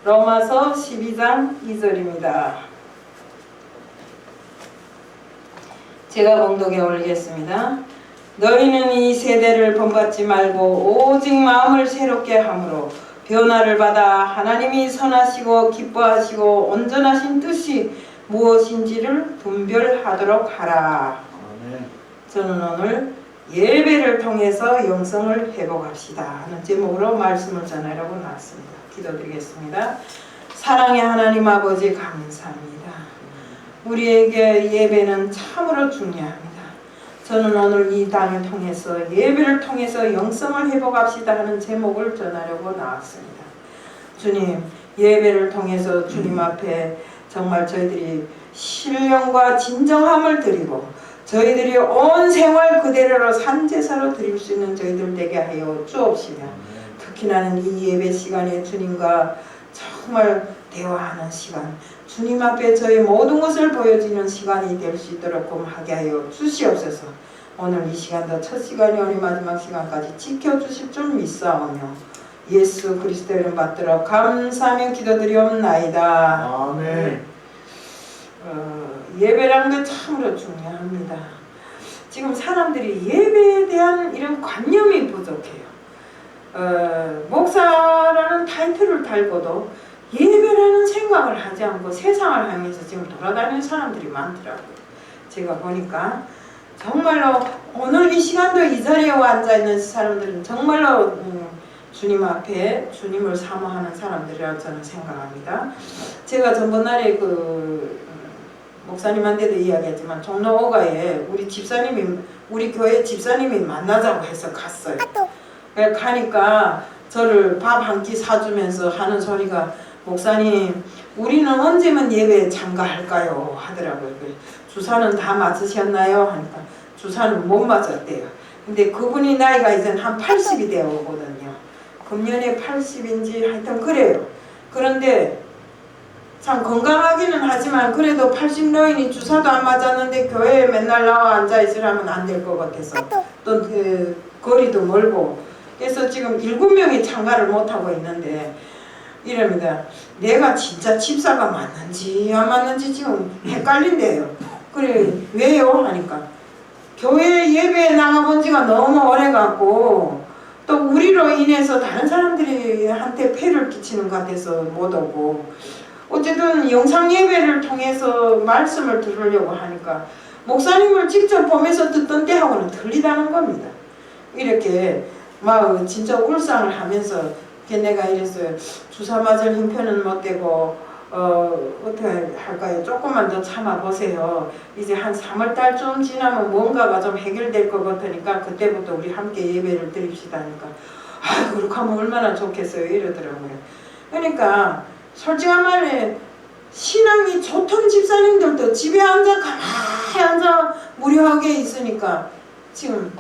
로마서 12장 2절입니다. 제가 봉독에 올리겠습니다. 너희는 이 세대를 본받지 말고 오직 마음을 새롭게 함으로 변화를 받아 하나님이 선하시고 기뻐하시고 온전하신 뜻이 무엇인지를 분별하도록 하라. 아멘. 저는 오늘 예배를 통해서 영성을 회복합시다 하는 제목으로 말씀을 전하려고 나왔습니다. 기도드리겠습니다. 사랑의 하나님 아버지 감사합니다. 우리에게 예배는 참으로 중요합니다. 저는 오늘 이 당을 통해서 예배를 통해서 영성을 회복합시다 하는 제목을 전하려고 나왔습니다. 주님, 예배를 통해서 주님 앞에 정말 저희들이 신령과 진정함을 드리고 저희들이 온 생활 그대로 산제사로 드릴 수 있는 저희들 되게 하여 주옵시며, 특히 나는 이 예배 시간에 주님과 정말 대화하는 시간, 주님 앞에 저희 모든 것을 보여주는 시간이 될 수 있도록 하게 하여 주시옵소서. 오늘 이 시간도 첫 시간이 우리 마지막 시간까지 지켜주실 줄 믿사오며 예수 그리스도의 이름 받들어 감사하며 기도드리옵나이다. 아멘. 예배라는 게 참으로 중요합니다. 지금 사람들이 예배에 대한 이런 관념이 부족해요. 목사라는 타이틀을 달고도 예배라는 생각을 하지 않고 세상을 향해서 지금 돌아다니는 사람들이 많더라고요. 제가 보니까 정말로 오늘 이 시간도 이 자리에 앉아있는 사람들은 정말로 주님 앞에 주님을 사모하는 사람들이라고 저는 생각합니다. 제가 전번날에 목사님한테도 이야기했지만 종로 5가에 우리 교회 집사님이 만나자고 해서 갔어요. 가니까 저를 밥 한 끼 사주면서 하는 소리가, 목사님 우리는 언제면 예배에 참가할까요? 하더라고요. 주사는 다 맞으셨나요? 하니까 주사는 못 맞았대요. 근데 그분이 나이가 이제 한 80이 되어 오거든요. 금년에 80인지 하여튼 그래요. 그런데 참 건강하기는 하지만 그래도 80 노인이 주사도 안 맞았는데 교회에 맨날 나와 앉아있으라면 안 될 것 같아서, 또 거리도 멀고, 그래서 지금 7명이 참가를 못하고 있는데 이럽니다. 내가 진짜 집사가 맞는지 안 맞는지 지금 헷갈린대요. 그래 왜요? 하니까 교회 예배에 나가본 지가 너무 오래갖고 또 우리로 인해서 다른 사람들한테 폐를 끼치는 것 같아서 못 오고, 어쨌든 영상 예배를 통해서 말씀을 들으려고 하니까 목사님을 직접 보면서 듣던 때하고는 틀리다는 겁니다. 이렇게 막 진짜 울상을 하면서 내가 이랬어요. 주사 맞을 형편은 못 되고 어떻게 할까요? 조금만 더 참아보세요. 이제 한 3월달쯤 지나면 뭔가가 좀 해결될 것 같으니까 그때부터 우리 함께 예배를 드립시다 하니까, 아 그렇게 하면 얼마나 좋겠어요 이러더라고요. 그러니까 솔직한 말에 신앙이 좋던 집사님들도 집에 가만히 앉아 무료하게 있으니까 지금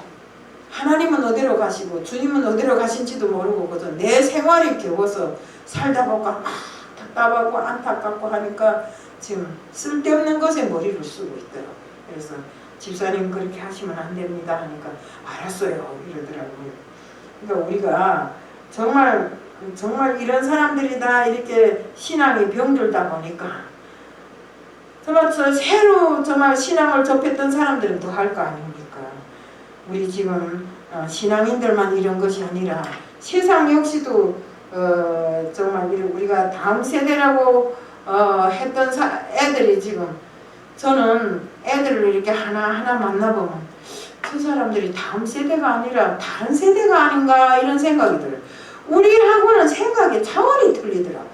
하나님은 어디로 가시고 주님은 어디로 가신지도 모르고 그저 내 생활이 겨워서 살다 보니까 막 답답하고 안타깝고 하니까 지금 쓸데없는 것에 머리를 쓰고 있더라고요. 그래서 집사님 그렇게 하시면 안 됩니다 하니까 알았어요 이러더라고요. 그러니까 우리가 정말 이런 사람들이 다 이렇게 신앙이 병들다 보니까 정말 새로 정말 신앙을 접했던 사람들은 더 할 거 아닙니까? 우리 지금 신앙인들만 이런 것이 아니라 세상 역시도 정말 우리가 다음 세대라고 했던 애들이 지금, 저는 애들을 이렇게 하나하나 만나보면 그 사람들이 다음 세대가 아니라 다른 세대가 아닌가 이런 생각이 들어요. 우리하고는 생각의 차원이 틀리더라고.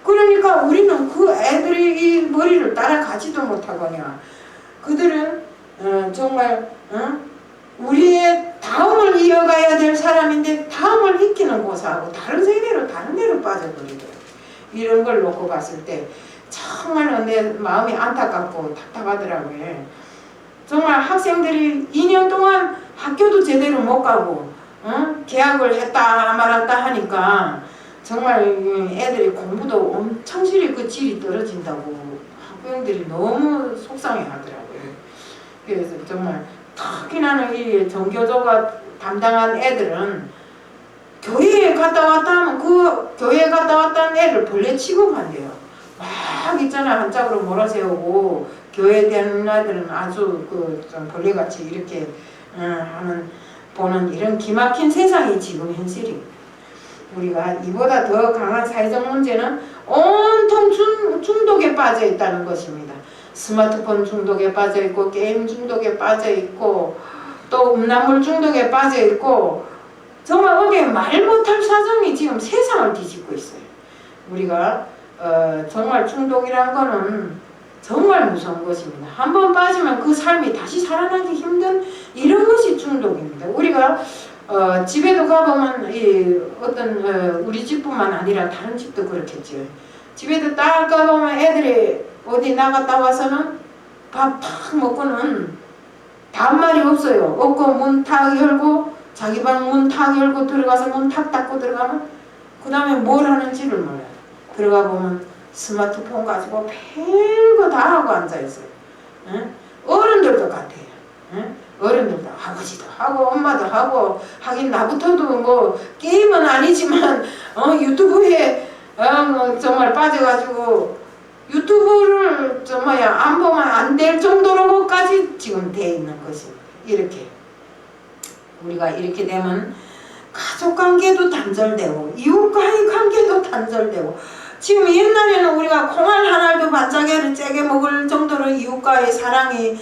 그러니까 우리는 그 애들이 이 머리를 따라가지도 못하거냐. 그들은 정말 우리의 다음을 이어가야 될 사람인데 다음을 잇기는 고사하고 다른 세대로 다른 데로 빠져버리더라고요. 이런 걸 놓고 봤을 때 정말 내 마음이 안타깝고 답답하더라고요. 정말 학생들이 2년 동안 학교도 제대로 못 가고 계약을 했다 말았다 하니까 정말 애들이 공부도 엄청 질이 떨어진다고 학부형들이 너무 속상해 하더라고요. 그래서 정말 특히나 이 전교조가 담당한 애들은 교회에 갔다 왔다 하면 그 교회에 갔다 왔다는 애를 벌레 취급한대요. 막 있잖아, 한짝으로 몰아세우고 교회에 대한 아들은 아주 좀 벌레같이 이렇게 하는 보는 이런 기막힌 세상이 지금 현실입니다. 우리가 이보다 더 강한 사회적 문제는 온통 중독에 빠져 있다는 것입니다. 스마트폰 중독에 빠져 있고 게임 중독에 빠져 있고 또 음란물 중독에 빠져 있고 정말 어디에 말 못할 사정이 지금 세상을 뒤집고 있어요. 우리가 정말 중독이란 거는 정말 무서운 것입니다. 한번 빠지면 그 삶이 다시 살아나기 힘든 이런 것이 중독입니다. 우리가 집에도 가보면 우리 집뿐만 아니라 다른 집도 그렇겠죠. 집에도 딱 가보면 애들이 어디 나갔다 와서는 밥 탁 먹고는 다음 말이 없어요. 없고 문 탁 열고 자기 방 문 탁 열고 들어가서 문 탁 닫고 들어가면 그 다음에 뭘 하는지를 몰라요. 들어가 보면 스마트폰 가지고 별거 다 하고 앉아있어요. 어른들도 같아요. 어른들도 아버지도 하고 엄마도 하고 하긴 나부터도 뭐 게임은 아니지만 유튜브에 정말 빠져가지고 유튜브를 안 보면 안 될 정도로까지 지금 돼 있는 것입니다. 이렇게 우리가 이렇게 되면 가족관계도 단절되고 이웃과의 관계도 단절되고 지금 옛날에는 우리가 콩알 한 알도 반짝이를 째게 먹을 정도로 이웃과의 사랑이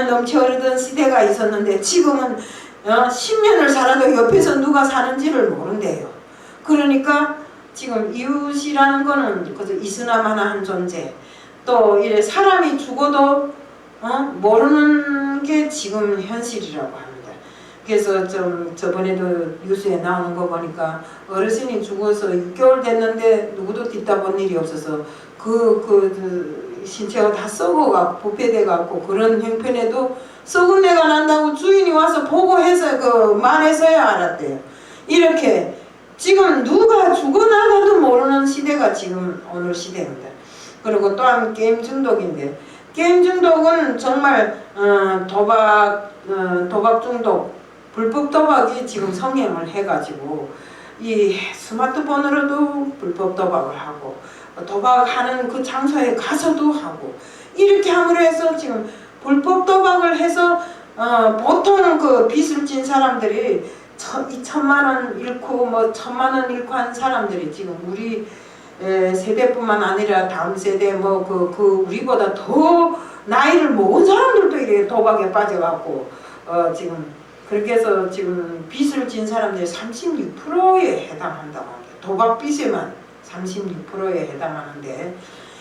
넘쳐 흐르던 시대가 있었는데 지금은 10년을 살아도 옆에서 누가 사는지를 모른대요. 그러니까 지금 이웃이라는 거는 그저 이스나마나한 존재 또 이래 사람이 죽어도 모르는 게 지금 현실이라고 합니다. 그래서 저번에도 뉴스에 나오는 거 보니까 어르신이 죽어서 6개월 됐는데 누구도 뒷다본 일이 없어서 그 신체가 다 썩어갖고 부패돼갖고 그런 형편에도 썩은 내가 난다고 주인이 와서 보고해서 말해서야 알았대요. 이렇게 지금 누가 죽어나가도 모르는 시대가 지금 오늘 시대입니다. 그리고 또한 게임 중독인데 게임 중독은 정말 도박 중독 불법 도박이 지금 성행을 해가지고 이 스마트폰으로도 불법 도박을 하고 도박하는 그 장소에 가서도 하고 이렇게 함으로 해서 지금 불법 도박을 해서 보통 그 빚을 진 사람들이 2천만원 잃고 1,000만원 잃고 한 사람들이 지금 우리 세대뿐만 아니라 다음 세대 우리보다 더 나이를 먹은 사람들도 이렇게 도박에 빠져갖고 지금 그렇게 해서 지금 빚을 진 사람들이 36%에 해당한다고 합니다. 도박 빚에만 36%에 해당하는데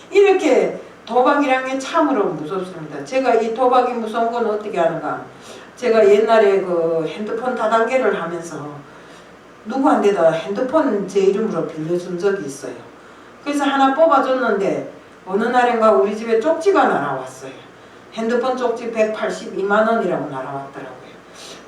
이렇게 도박이란 게 참으로 무섭습니다. 제가 이 도박이 무서운 건 어떻게 하는가? 제가 옛날에 그 핸드폰 다단계를 하면서 누구한테다 핸드폰 제 이름으로 빌려준 적이 있어요. 그래서 하나 뽑아줬는데 어느 날인가 우리 집에 쪽지가 날아왔어요. 핸드폰 쪽지 182만원이라고 날아왔더라고요.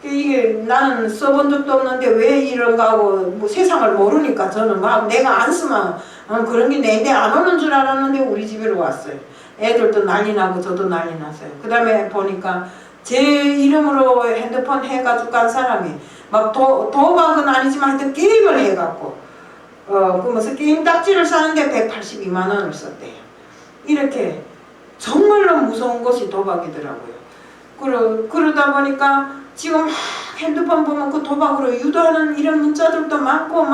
이게 나는 써본 적도 없는데 왜 이런가 하고 세상을 모르니까 저는 막 내가 안 쓰면 그런 게 내게 안 오는 줄 알았는데 우리 집으로 왔어요. 애들도 난리 나고 저도 난리 났어요. 그 다음에 보니까 제 이름으로 핸드폰 해가지고 간 사람이 막 도박은 아니지만 하여튼 게임을 해갖고 그러면서 게임 딱지를 사는데 182만원을 썼대요. 이렇게 정말로 무서운 것이 도박이더라고요. 그러다 보니까 지금 막 핸드폰 보면 그 도박으로 유도하는 이런 문자들도 많고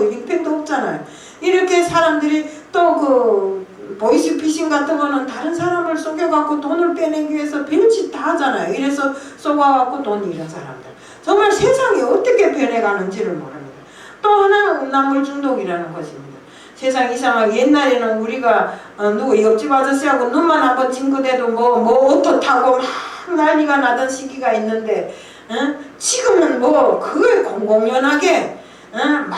링팩도 없잖아요. 이렇게 사람들이 또 보이스피싱 같은 거는 다른 사람을 속여갖고 돈을 빼내기 위해서 별짓 다 하잖아요. 이래서 속아갖고 돈 잃은 사람들. 정말 세상이 어떻게 변해가는지를 모릅니다. 또 하나는 음란물 중독이라는 것입니다. 세상 이상하게 옛날에는 우리가 누구 옆집 아저씨하고 눈만 한번 찡긋해도 오토 타고 막 난리가 나던 시기가 있는데 지금은 그게 공공연하게 막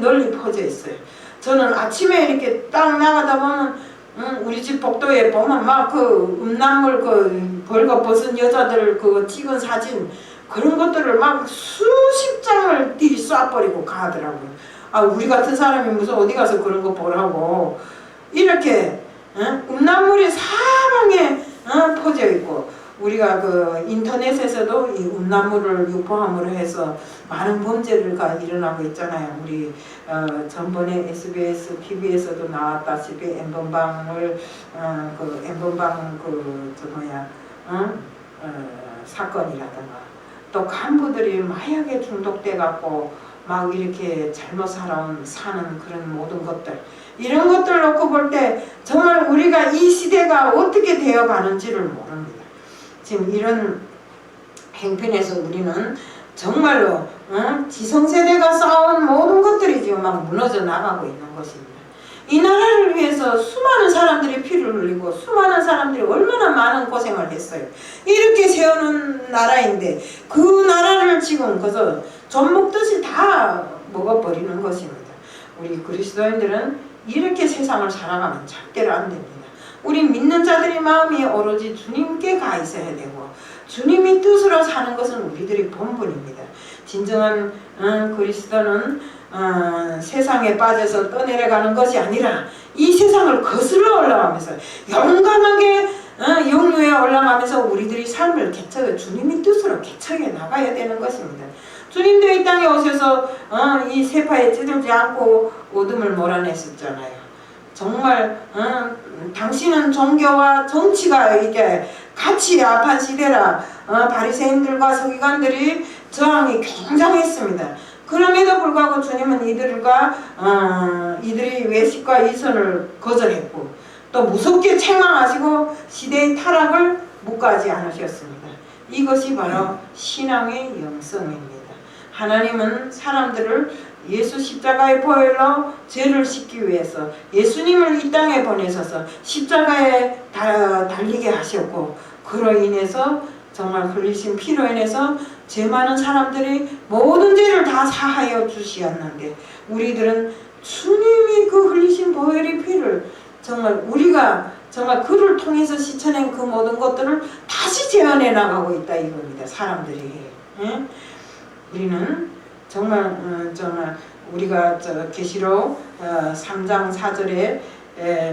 널리 퍼져 있어요. 저는 아침에 이렇게 딱 나가다 보면 우리 집 복도에 보면 막 음란물 벌거 벗은 여자들 찍은 사진 그런 것들을 막 수십 장을 띠 쏴버리고 가더라고요. 우리 같은 사람이 무슨 어디 가서 그런 거 보라고 이렇게 음란물이 사방에 퍼져 있고 우리가 그 인터넷에서도 이 음란물을 유포함으로 해서 많은 범죄가 일어나고 있잖아요. 우리 전번에 SBS, TV에서도 나왔다시피 엠번방을 그 엠번방 사건이라든가 또 간부들이 마약에 중독돼 갖고 막 이렇게 잘못 사는 그런 모든 것들, 이런 것들 놓고 볼 때 정말 우리가 이 시대가 어떻게 되어 가는지를 모릅니다. 지금 이런 행편에서 우리는 정말로 지성세대가 쌓아온 모든 것들이 지금 막 무너져 나가고 있는 것입니다. 이 나라를 위해서 수많은 사람들이 피를 흘리고 수많은 사람들이 얼마나 많은 고생을 했어요. 이렇게 세우는 나라인데 그 나라를 지금 그저 좀 먹듯이 다 먹어버리는 것입니다. 우리 그리스도인들은 이렇게 세상을 살아가면 절대로 안 됩니다. 우리 믿는 자들의 마음이 오로지 주님께 가 있어야 되고 주님의 뜻으로 사는 것은 우리들의 본분입니다. 진정한 그리스도는 세상에 빠져서 떠내려가는 것이 아니라 이 세상을 거슬러 올라가면서 용감하게 영유에 올라가면서 우리들의 삶을 주님의 뜻으로 개척해 나가야 되는 것입니다. 주님도 이 땅에 오셔서 이 세파에 찌들지 않고 어둠을 몰아냈었잖아요. 정말 당신은 종교와 정치가 이게 같이 압한 시대라 바리새인들과 서기관들이 저항이 굉장했습니다. 그럼에도 불구하고 주님은 이들이 외식과 이선을 거절했고 또 무섭게 책망하시고 시대의 타락을 묵과하지 않으셨습니다. 이것이 바로 신앙의 영성입니다. 하나님은 사람들을 예수 십자가의 보혈로 죄를 씻기 위해서 예수님을 이 땅에 보내셔서 십자가에 달리게 하셨고 그로 인해서 정말 흘리신 피로 인해서 죄 많은 사람들이 모든 죄를 다 사하여 주시었는데 우리들은 주님이 그 흘리신 보혈의 피를 정말 우리가 정말 그를 통해서 씻어낸 그 모든 것들을 다시 재현해 나가고 있다 이겁니다. 사람들이. 예? 우리는 정말 우리가 계시록 3장 4절에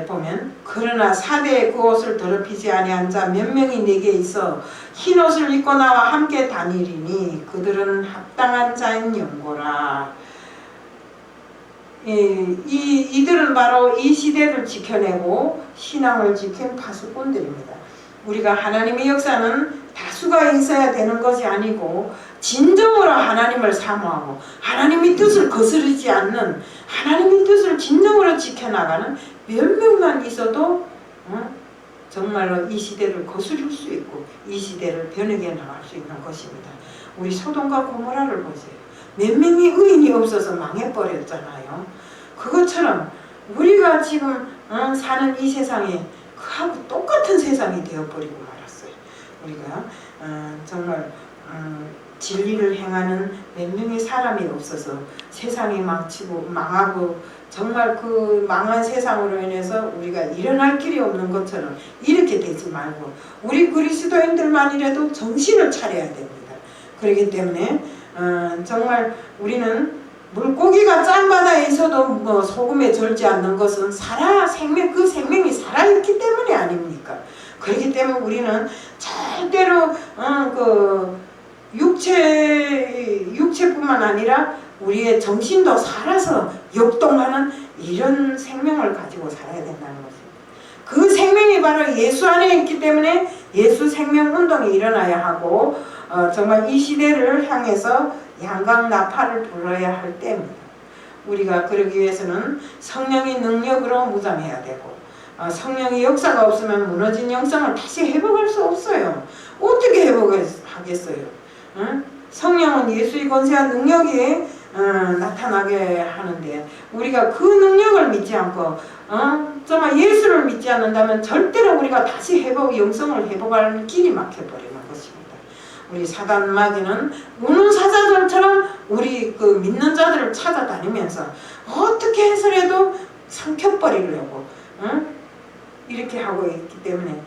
보면 그러나 사대에 그 옷을 더럽히지 아니한 자 몇 명이 내게 있어 흰 옷을 입고 나와 함께 다니리니 그들은 합당한 자인 영고라. 이들은 바로 이 시대를 지켜내고 신앙을 지킨 파수꾼들입니다. 우리가 하나님의 역사는 다수가 있어야 되는 것이 아니고 진정으로 하나님을 사모하고 하나님의 뜻을 거스르지 않는 하나님의 뜻을 진정으로 지켜나가는 몇 명만 있어도 정말로 이 시대를 거스릴 수 있고 이 시대를 변하게 나갈 수 있는 것입니다. 우리 소돔과 고모라를 보세요. 몇 명의 의인이 없어서 망해버렸잖아요. 그것처럼 우리가 지금 사는 이 세상에 그하고 똑같은 세상이 되어버리고 말았어요. 우리가 정말 진리를 행하는 몇 명의 사람이 없어서 세상이 망하고 정말 그 망한 세상으로 인해서 우리가 일어날 길이 없는 것처럼 이렇게 되지 말고 우리 그리스도인들만이라도 정신을 차려야 됩니다. 그렇기 때문에 정말 우리는 물고기가 짠바다에 있어도 소금에 절지 않는 것은 그 생명이 살아있기 때문에 아닙니까? 그렇기 때문에 우리는 절대로 육체뿐만 아니라 우리의 정신도 살아서 역동하는 이런 생명을 가지고 살아야 된다는 것입니다. 그 생명이 바로 예수 안에 있기 때문에 예수 생명 운동이 일어나야 하고 정말 이 시대를 향해서 양강나팔을 불어야 할 때입니다. 우리가 그러기 위해서는 성령의 능력으로 무장해야 되고 성령의 역사가 없으면 무너진 영성을 다시 회복할 수 없어요. 어떻게 회복하겠어요? 성령은 예수의 권세와 능력이 나타나게 하는데 우리가 그 능력을 믿지 않고 정말 예수를 믿지 않는다면 절대로 우리가 다시 영성을 회복할 길이 막혀버리는 것입니다. 우리 사단 마귀는 우는 사자들처럼 우리 그 믿는 자들을 찾아다니면서 어떻게 해서라도 삼켜버리려고 이렇게 하고 있기 때문에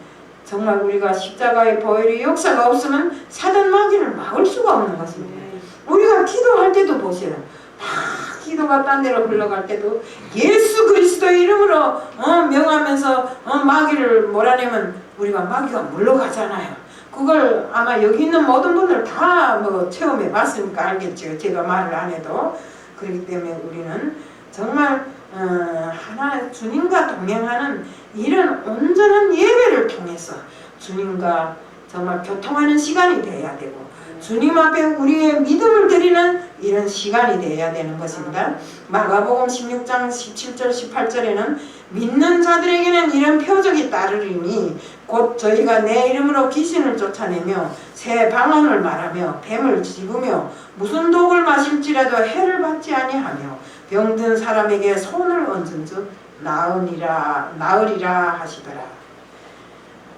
정말 우리가 십자가의 보혈의 역사가 없으면 사단 마귀를 막을 수가 없는 것입니다. 우리가 기도할 때도 보세요. 막 기도가 딴 데로 흘러갈 때도 예수 그리스도의 이름으로 명하면서 마귀를 몰아내면 우리가 마귀가 물러가잖아요. 그걸 아마 여기 있는 모든 분들 다 뭐 체험해 봤으니까 알겠죠. 제가 말을 안 해도. 그렇기 때문에 우리는 정말 하나 주님과 동행하는 이런 온전한 예배를 통해서 주님과 정말 교통하는 시간이 돼야 되고 주님 앞에 우리의 믿음을 드리는 이런 시간이 돼야 되는 것입니다. 마가복음 16장 17절 18절에는 믿는 자들에게는 이런 표적이 따르리니 곧 저희가 내 이름으로 귀신을 쫓아내며 새 방언을 말하며 뱀을 집으며 무슨 독을 마실지라도 해를 받지 아니하며 병든 사람에게 손을 얹은즉 나으리라 하시더라.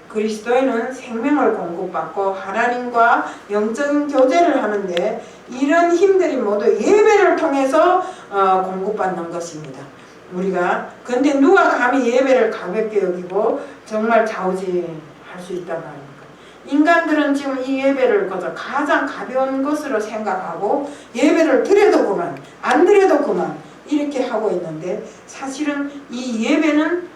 그리스도인은 생명을 공급받고 하나님과 영적인 교제를 하는데 이런 힘들이 모두 예배를 통해서 공급받는 것입니다. 우리가 근데 누가 감히 예배를 가볍게 여기고 정말 좌우지할 수 있단 말입니까? 인간들은 지금 이 예배를 가장 가벼운 것으로 생각하고 예배를 드려도 그만 안 드려도 그만 이렇게 하고 있는데 사실은 이 예배는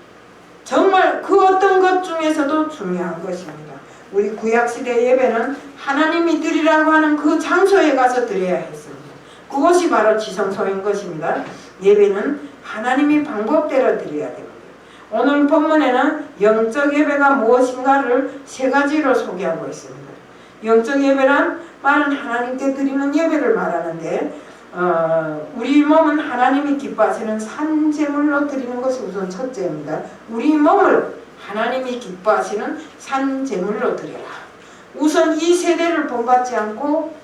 정말 그 어떤 것 중에서도 중요한 것입니다. 우리 구약시대 예배는 하나님이 드리라고 하는 그 장소에 가서 드려야 했습니다. 그것이 바로 지성소인 것입니다. 예배는 하나님이 방법대로 드려야 됩니다. 오늘 본문에는 영적 예배가 무엇인가를 세 가지로 소개하고 있습니다. 영적 예배란 말은 하나님께 드리는 예배를 말하는데 우리 몸은 하나님이 기뻐하시는 산제물로 드리는 것이 우선 첫째입니다. 우리 몸을 하나님이 기뻐하시는 산제물로 드려라. 우선 이 세대를 본받지 않고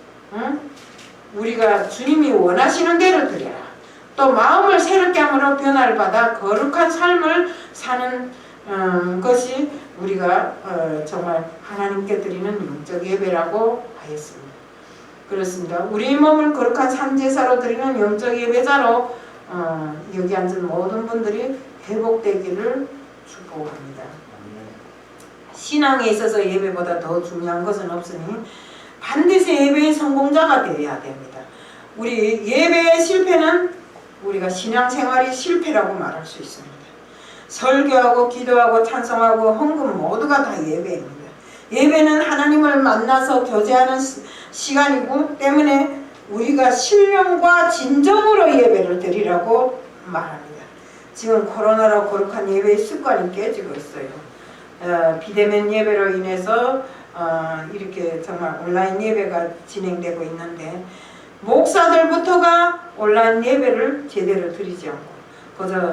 우리가 주님이 원하시는 대로 드려라. 또 마음을 새롭게 함으로 변화를 받아 거룩한 삶을 사는 것이 우리가 정말 하나님께 드리는 영적 예배라고 하였습니다. 그렇습니다. 우리 몸을 거룩한 산제사로 드리는 영적 예배자로 여기 앉은 모든 분들이 회복되기를 축복합니다. 신앙에 있어서 예배보다 더 중요한 것은 없으니 반드시 예배의 성공자가 되어야 됩니다. 우리 예배의 실패는 우리가 신앙생활이 실패라고 말할 수 있습니다. 설교하고 기도하고 찬송하고 헌금 모두가 다 예배입니다. 예배는 하나님을 만나서 교제하는 시간이고 때문에 우리가 신령과 진정으로 예배를 드리라고 말합니다. 지금 코로나로 거룩한 예배의 습관이 깨지고 있어요. 비대면 예배로 인해서 이렇게 정말 온라인 예배가 진행되고 있는데 목사들부터가 온라인 예배를 제대로 드리지 않고 그저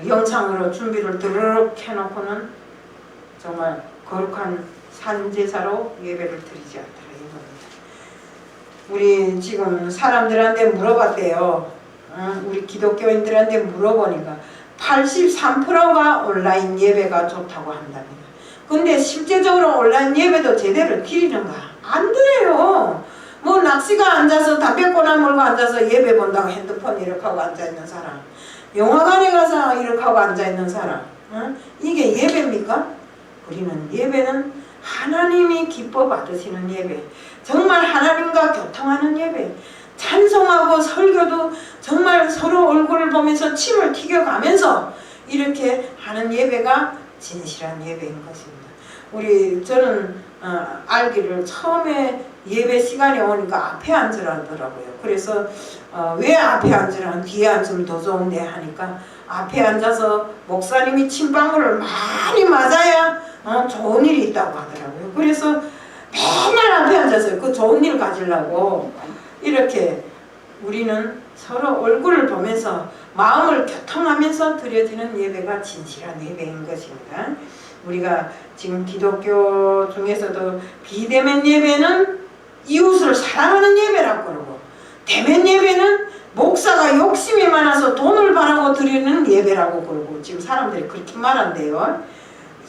영상으로 준비를 드르륵 해놓고는 정말 거룩한 산제사로 예배를 드리지 않더라 이겁니다. 우리 지금 사람들한테 물어봤대요. 우리 기독교인들한테 물어보니까 83%가 온라인 예배가 좋다고 한답니다. 근데 실제적으로 온라인 예배도 제대로 드리는가? 안 드려요. 뭐 낚시가 앉아서 담배꼬나 물고 앉아서 예배 본다고 핸드폰 이렇게 하고 앉아있는 사람, 영화관에 가서 이렇게 하고 앉아있는 사람, 이게 예배입니까? 우리는 예배는 하나님이 기뻐 받으시는 예배, 정말 하나님과 교통하는 예배, 찬송하고 설교도 정말 서로 얼굴을 보면서 침을 튀겨가면서 이렇게 하는 예배가 진실한 예배인 것입니다. 저는 알기를 처음에 예배 시간이 오니까 앞에 앉으라더라고요. 그래서 왜 앞에 앉으라, 뒤에 앉으면 더 좋은데 하니까 앞에 앉아서 목사님이 침방울을 많이 맞아야 좋은 일이 있다고 하더라고요. 그래서 맨날 앞에 앉아서 그 좋은 일 가지려고 이렇게 우리는 서로 얼굴을 보면서 마음을 교통하면서 드려지는 예배가 진실한 예배인 것입니다. 우리가 지금 기독교 중에서도 비대면 예배는 이웃을 사랑하는 예배라고 그러고 대면 예배는 목사가 욕심이 많아서 돈을 바라고 드리는 예배라고 그러고 지금 사람들이 그렇게 말한대요.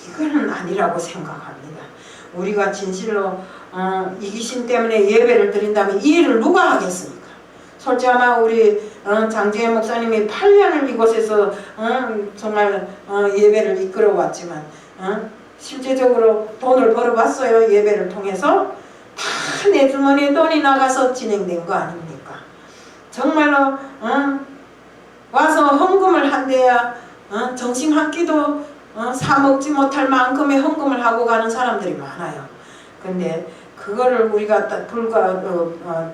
이거는 아니라고 생각합니다. 우리가 진실로 이기심 때문에 예배를 드린다면 이 일을 누가 하겠습니까? 솔직하나 우리 장재현 목사님이 8년을 이곳에서 정말 예배를 이끌어 왔지만 실제적으로 돈을 벌어봤어요. 예배를 통해서 다 내 주머니에 돈이 나가서 진행된 거 아닙니까? 정말로 와서 헌금을 한대야 정심 한 끼도 사 먹지 못할 만큼의 헌금을 하고 가는 사람들이 많아요. 근데 그거를 우리가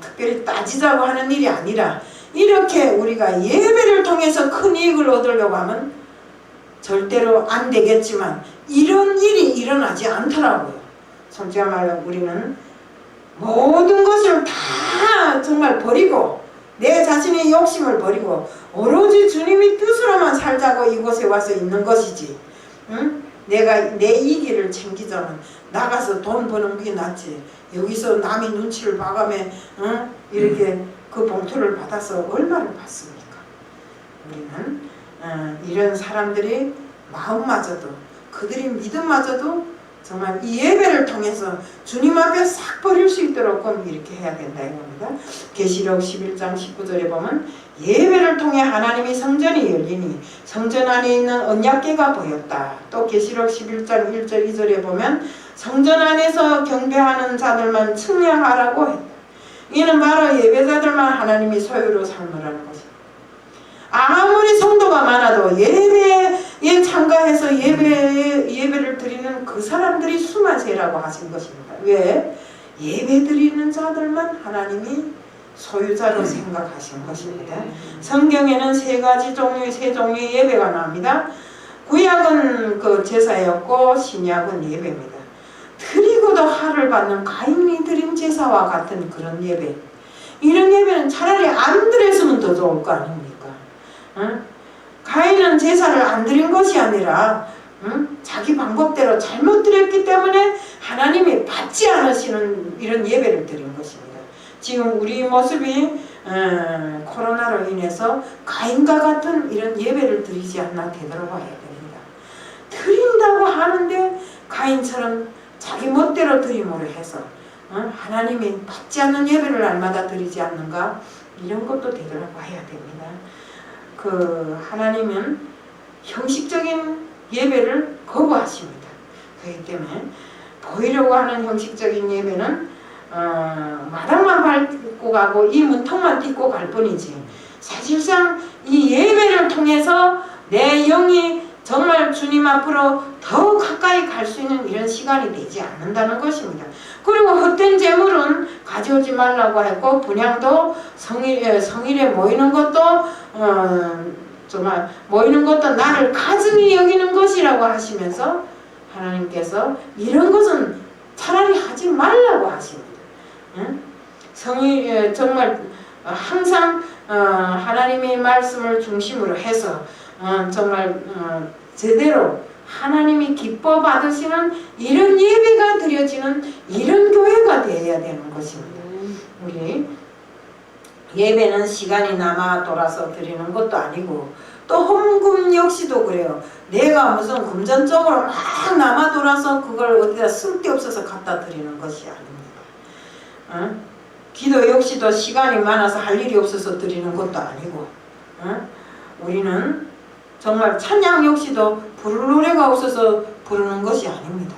특별히 따지자고 하는 일이 아니라 이렇게 우리가 예배를 통해서 큰 이익을 얻으려고 하면 절대로 안 되겠지만 이런 일이 일어나지 않더라고요. 솔직히 말로 우리는 모든 것을 다 정말 버리고 내 자신의 욕심을 버리고 오로지 주님의 뜻으로만 살자고 이곳에 와서 있는 것이지. 응? 내가 내 이기를 챙기자면 나가서 돈 버는 게 낫지. 여기서 남이 눈치를 봐가며 응? 이렇게 그 봉투를 받아서 얼마를 받습니까? 우리는 이런 사람들이 마음마저도 그들이 믿음마저도 정말 이 예배를 통해서 주님 앞에 싹 버릴 수 있도록 이렇게 해야 된다 이겁니다. 계시록 11장 19절에 보면 예배를 통해 하나님의 성전이 열리니 성전 안에 있는 언약궤가 보였다. 또 계시록 11장 1절 2절에 보면 성전 안에서 경배하는 자들만 측량하라고 했다. 이는 바로 예배자들만 하나님이 소유로 삼으라는 것입니다. 아무리 성도가 많아도 예배에 참가해서 예배를 드리는 그 사람들이 수만 세라고 하신 것입니다. 왜? 예배 드리는 자들만 하나님이 소유자로 생각하신 것입니다. 성경에는 세 종류의 예배가 나옵니다. 구약은 그 제사였고 신약은 예배입니다. 드리고도 화를 받는 가인이 드린 제사와 같은 그런 예배. 이런 예배는 차라리 안 드렸으면 더 좋을 거 아닙니까? 응? 가인은 제사를 안 드린 것이 아니라 자기 방법대로 잘못 드렸기 때문에 하나님이 받지 않으시는 이런 예배를 드린 것입니다. 지금 우리 모습이 코로나로 인해서 가인과 같은 이런 예배를 드리지 않나 되돌아봐야 됩니다. 드린다고 하는데 가인처럼 자기 멋대로 드림으로 해서 하나님이 받지 않는 예배를 날마다 드리지 않는가, 이런 것도 되돌아봐야 됩니다. 하나님은 형식적인 예배를 거부하십니다. 그렇기 때문에 보이려고 하는 형식적인 예배는 마당만 밟고 가고 이 문턱만 딛고 갈 뿐이지, 사실상 이 예배를 통해서 내 영이 정말 주님 앞으로 더 가까이 갈 수 있는 이런 시간이 되지 않는다는 것입니다. 그리고 헛된 재물은 가져오지 말라고 했고, 분향도 성일에 모이는 것도 정말 모이는 것도 나를 가증히 여기는 것이라고 하시면서 하나님께서 이런 것은 차라리 하지 말라고 하십니다. 성일 정말 항상 하나님의 말씀을 중심으로 해서 정말 제대로 하나님이 기뻐 받으시는 이런 예배가 드려지는 이런 교회가 되어야 되는 것입니다. 우리 예배는 시간이 남아 돌아서 드리는 것도 아니고, 또 헌금 역시도 그래요. 내가 무슨 금전적으로 막 남아 돌아서 그걸 어디다 쓸데없어서 갖다 드리는 것이 아닙니다. 기도 역시도 시간이 많아서 할 일이 없어서 드리는 것도 아니고, 우리는 정말 찬양 역시도 부를 노래가 없어서 부르는 것이 아닙니다.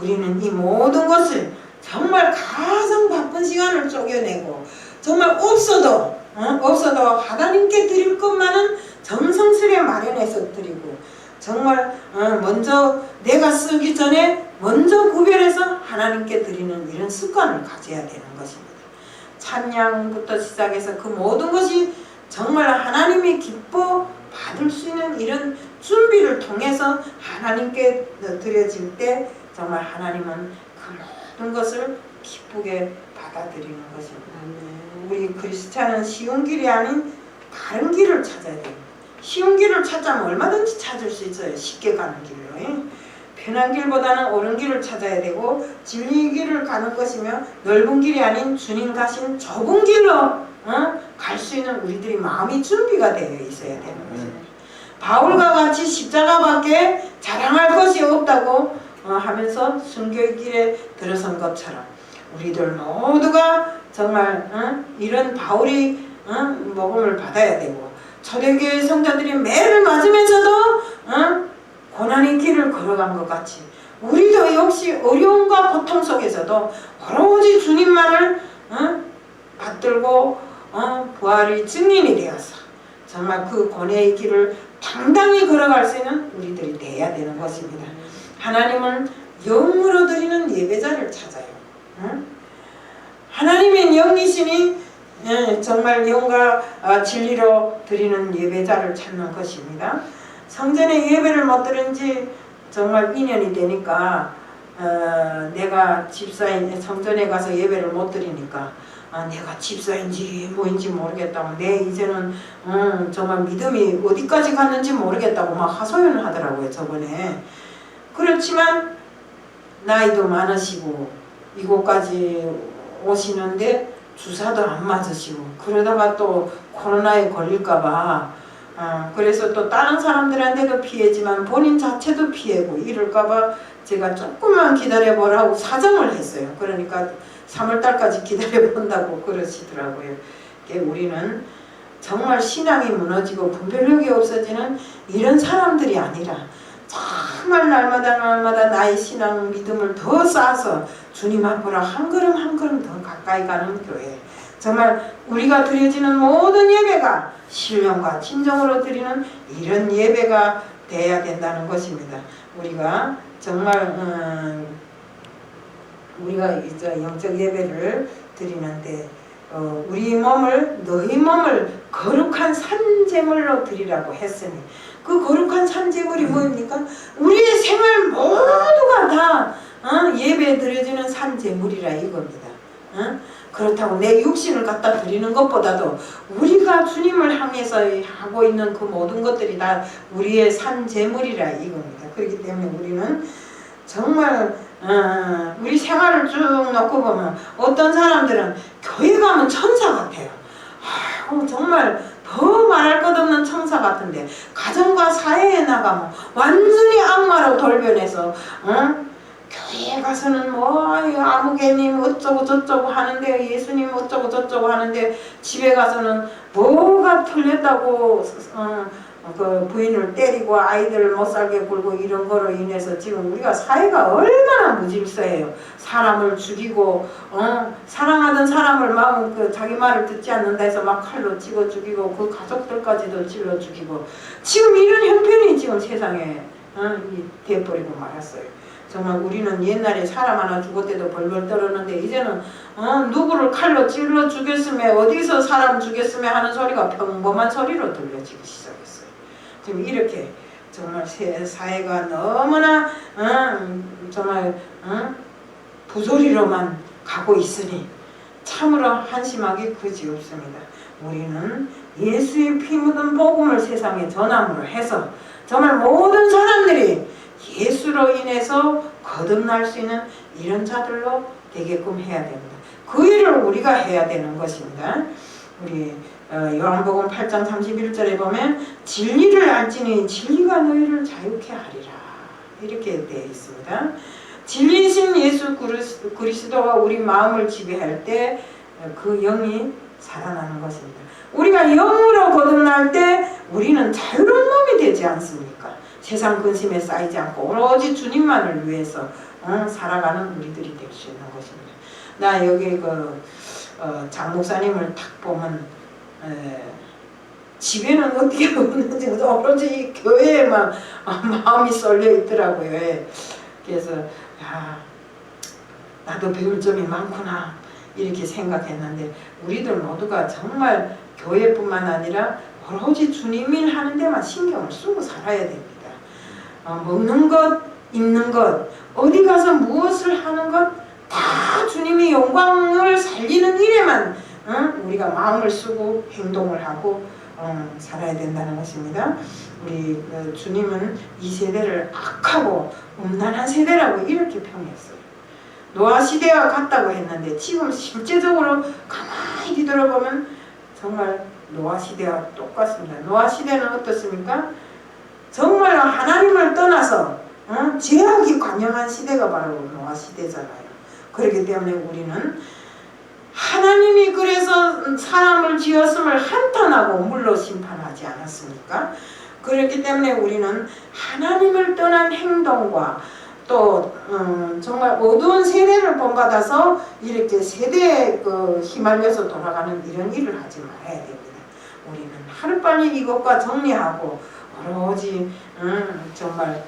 우리는 이 모든 것을 정말 가장 바쁜 시간을 쪼개내고 정말 없어도 하나님께 드릴 것만은 정성스레 마련해서 드리고, 정말 먼저 내가 쓰기 전에 먼저 구별해서 하나님께 드리는 이런 습관을 가져야 되는 것입니다. 찬양부터 시작해서 그 모든 것이 정말 하나님이 기뻐 받을 수 있는 이런 준비를 통해서 하나님께 드려질 때 정말 하나님은 그 모든 것을 기쁘게 받아들이는 것입니다. 우리 크리스찬은 쉬운 길이 아닌 다른 길을 찾아야 됩니다. 쉬운 길을 찾자면 얼마든지 찾을 수 있어요. 쉽게 가는 길로. 편한 길보다는 옳은 길을 찾아야 되고, 진리의 길을 가는 것이며 넓은 길이 아닌 주님 가신 좁은 길로 갈 수 있는 우리들이 마음이 준비가 되어 있어야 되는 것입니다. 바울과 같이 십자가밖에 자랑할 것이 없다고 하면서 순교의 길에 들어선 것처럼 우리들 모두가 정말 이런 바울이 복음을 받아야 되고, 초대교회 성도들이 매를 맞으면서도 고난의 길을 걸어간 것 같이 우리도 역시 어려움과 고통 속에서도 오로지 주님만을 받들고 부활의 증인이 되어서 정말 그 고뇌의 길을 당당히 걸어갈 수 있는 우리들이 되어야 되는 것입니다. 하나님은 영으로 드리는 예배자를 찾아요. 응? 하나님의 영이시니 정말 영과 진리로 드리는 예배자를 찾는 것입니다. 성전에 예배를 못 드린 지 정말 2년이 되니까 내가 집사인 성전에 가서 예배를 못 드리니까 내가 집사인지 뭐인지 모르겠다고 이제는 정말 믿음이 어디까지 갔는지 모르겠다고 막 하소연을 하더라고요 저번에. 그렇지만 나이도 많으시고 이곳까지 오시는데 주사도 안 맞으시고 그러다가 또 코로나에 걸릴까봐 그래서 또 다른 사람들한테도 피해지만 본인 자체도 피해고 이럴까봐 제가 조금만 기다려보라고 사정을 했어요. 그러니까 3월달까지 기다려본다고 그러시더라고요. 우리는 정말 신앙이 무너지고 분별력이 없어지는 이런 사람들이 아니라 정말 날마다 나의 신앙 믿음을 더 쌓아서 주님 앞으로 한 걸음 한 걸음 더 가까이 가는 교회. 정말 우리가 드려지는 모든 예배가 신령과 진정으로 드리는 이런 예배가 돼야 된다는 것입니다. 우리가 정말 우리가 이제 영적 예배를 드리는데 우리 몸을 너희 몸을 거룩한 산제물로 드리라고 했으니 그 거룩한 산제물이 뭐입니까? 우리의 생활 모두가 다 예배 드려지는 산제물이라 이겁니다. 그렇다고 내 육신을 갖다 드리는 것보다도 우리가 주님을 향해서 하고 있는 그 모든 것들이 다 우리의 산제물이라 이겁니다. 그렇기 때문에 우리는 정말 우리 생활을 쭉 놓고 보면 어떤 사람들은 교회 가면 천사 같아요. 정말 더 말할 것 없는 천사 같은데 가정과 사회에 나가면 완전히 악마로 돌변해서 교회에 가서는 뭐 아무개님 어쩌고 저쩌고 하는데 예수님 어쩌고 저쩌고 하는데 집에 가서는 뭐가 틀렸다고 그 부인을 때리고 아이들을 못살게 굴고 이런 거로 인해서 지금 우리가 사회가 얼마나 무질서해요. 사람을 죽이고 사랑하던 사람을 막 자기 말을 듣지 않는다 해서 막 칼로 찍어 죽이고 그 가족들까지도 찔러 죽이고 지금 이런 형편이 지금 세상에 돼버리고 말았어요. 정말 우리는 옛날에 사람 하나 죽었대도 벌벌 떨었는데 이제는 누구를 칼로 찔러 죽였으면 어디서 사람 죽였으면 하는 소리가 평범한 소리로 들려지기 시작했어요. 지금 이렇게 정말 사회가 너무나 정말 부조리로만 가고 있으니 참으로 한심하기 그지없습니다. 우리는 예수의 피 묻은 복음을 세상에 전함으로 해서 정말 모든 사람들이 예수로 인해서 거듭날 수 있는 이런 자들로 되게끔 해야 됩니다. 그 일을 우리가 해야 되는 것입니다. 우리 요한복음 8장 31절에 보면 진리를 알지니 진리가 너희를 자유케 하리라 이렇게 되어 있습니다. 진리이신 예수 그리스도가 우리 마음을 지배할 때 그 영이 살아나는 것입니다. 우리가 영으로 거듭날 때 우리는 자유로운 몸이 되지 않습니까? 세상 근심에 쌓이지 않고 오로지 주님만을 위해서 살아가는 우리들이 될 수 있는 것입니다. 나 여기 장 목사님을 딱 보면 집에는 어떻게 없는지 오로지 교회에만 마음이 쏠려 있더라고요. 그래서 나도 배울 점이 많구나 이렇게 생각했는데 우리들 모두가 정말 교회뿐만 아니라 오로지 주님 일 하는 데만 신경을 쓰고 살아야 됩니다. 먹는 것, 입는 것, 어디 가서 무엇을 하는 것 다 주님이 영광을 살리는 일에만 우리가 마음을 쓰고 행동을 하고 살아야 된다는 것입니다. 우리 주님은 이 세대를 악하고 음란한 세대라고 이렇게 평했어요. 노아 시대와 같다고 했는데 지금 실제적으로 가만히 뒤돌아보면 정말 노아 시대와 똑같습니다. 노아 시대는 어떻습니까? 정말 하나님을 떠나서 죄악이 관영한 시대가 바로 노아 시대잖아요. 그렇기 때문에 우리는 하나님이 그래서 사람을 지었음을 한탄하고 물로 심판하지 않았습니까? 그렇기 때문에 우리는 하나님을 떠난 행동과 또 정말 어두운 세대를 본받아서 이렇게 세대에 휘말려서 돌아가는 이런 일을 하지 말아야 됩니다. 우리는 하루빨리 이것과 정리하고 오로지 정말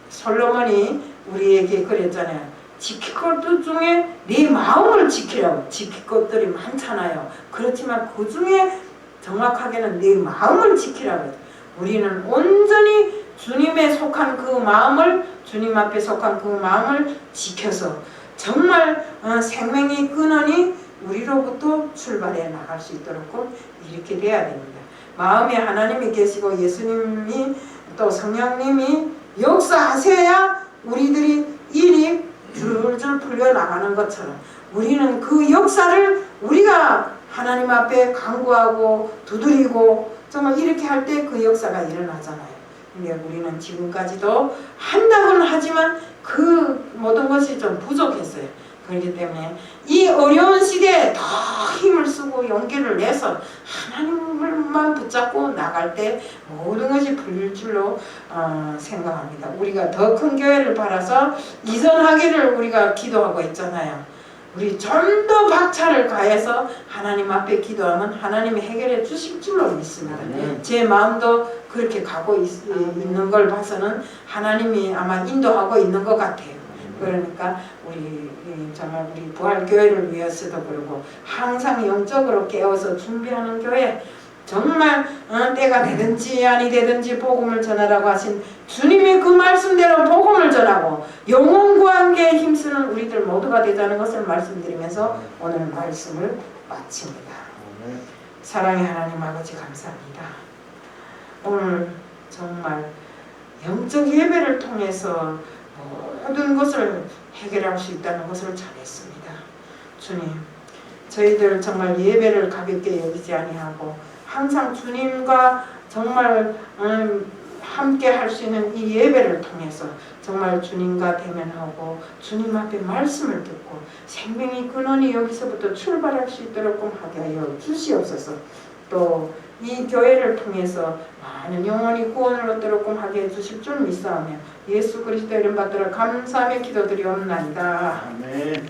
솔로몬이 우리에게 그랬잖아요. 지킬 것들 중에 내 마음을 지키라고. 지킬 것들이 많잖아요. 그렇지만 그 중에 정확하게는 내 마음을 지키라고. 우리는 온전히 주님에 속한 그 마음을, 주님 앞에 속한 그 마음을 지켜서 정말 생명의 근원이 우리로부터 출발해 나갈 수 있도록 이렇게 돼야 됩니다. 마음에 하나님이 계시고 예수님이 또 성령님이 역사하셔야 우리들이 일이 줄줄 풀려 나가는 것처럼 우리는 그 역사를 우리가 하나님 앞에 간구하고 두드리고 정말 이렇게 할 때 그 역사가 일어나잖아요. 근데 우리는 지금까지도 한다고는 하지만 그 모든 것이 좀 부족했어요. 그렇기 때문에 이 어려운 시대에 더 힘을 쓰고 용기를 내서 하나님을만 붙잡고 나갈 때 모든 것이 풀릴 줄로 생각합니다. 우리가 더 큰 교회를 바라서 이전하기를 우리가 기도하고 있잖아요. 우리 좀 더 박차를 가해서 하나님 앞에 기도하면 하나님이 해결해 주실 줄로 믿습니다. 제 마음도 그렇게 가고 있는 걸 봐서는 하나님이 아마 인도하고 있는 것 같아요. 그러니까 우리 정말 우리 부활교회를 위해서도 그러고 항상 영적으로 깨워서 준비하는 교회, 정말 때가 되든지 아니 되든지 복음을 전하라고 하신 주님의 그 말씀대로 복음을 전하고 영혼 구하기에 힘쓰는 우리들 모두가 되자는 것을 말씀드리면서 오늘 말씀을 마칩니다. 사랑의 하나님 아버지 감사합니다. 오늘 정말 영적 예배를 통해서 모든 것을 해결할 수 있다는 것을 전했습니다. 주님, 저희들 정말 예배를 가볍게 여기지 아니하고 항상 주님과 정말 함께 할 수 있는 이 예배를 통해서 정말 주님과 대면하고 주님 앞에 말씀을 듣고 생명의 근원이 여기서부터 출발할 수 있도록 하게 하여 주시옵소서. 또 이 교회를 통해서 많은 영혼이 구원을 얻도록 하게 해주실 줄 믿사오며 예수 그리스도 이름 받들어 감사하며 기도드리옵나이다. 아멘.